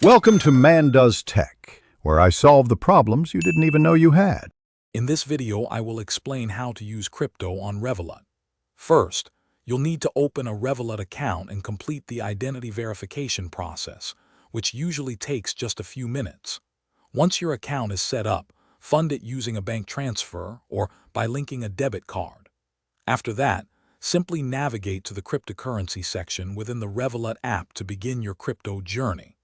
Welcome to Man Does Tech, where I solve the problems you didn't even know you had. In this video, I will explain how to use crypto on Revolut. First, you'll need to open a Revolut account and complete the identity verification process, which usually takes just a few minutes. Once your account is set up, fund it using a bank transfer or by linking a debit card. After that, simply navigate to the cryptocurrency section within the Revolut app to begin your crypto journey.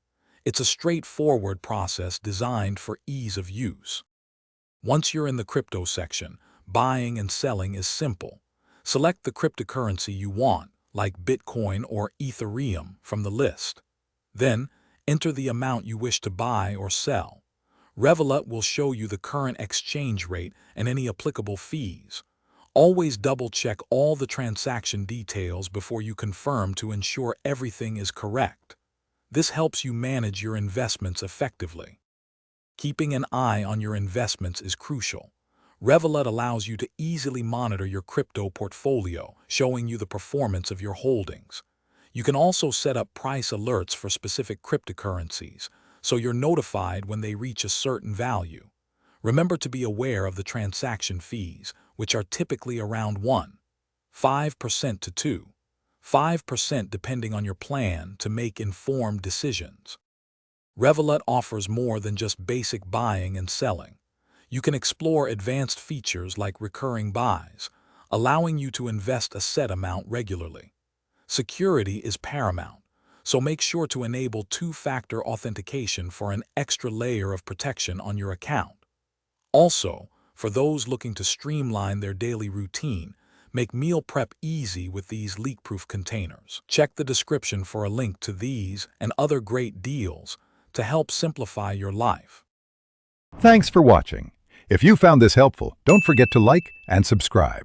It's a straightforward process designed for ease of use. Once you're in the crypto section, buying and selling is simple. Select the cryptocurrency you want, like Bitcoin or Ethereum, from the list. Then, enter the amount you wish to buy or sell. Revolut will show you the current exchange rate and any applicable fees. Always double-check all the transaction details before you confirm to ensure everything is correct. This helps you manage your investments effectively. Keeping an eye on your investments is crucial. Revolut allows you to easily monitor your crypto portfolio, showing you the performance of your holdings. You can also set up price alerts for specific cryptocurrencies, so you're notified when they reach a certain value. Remember to be aware of the transaction fees, which are typically around 1.5% to 2.5% depending on your plan to make informed decisions. Revolut offers more than just basic buying and selling. You can explore advanced features like recurring buys, allowing you to invest a set amount regularly. Security is paramount, so make sure to enable two-factor authentication for an extra layer of protection on your account. Also, for those looking to streamline their daily routine, make meal prep easy with these leak-proof containers. Check the description for a link to these and other great deals to help simplify your life. Thanks for watching. If you found this helpful, don't forget to like and subscribe.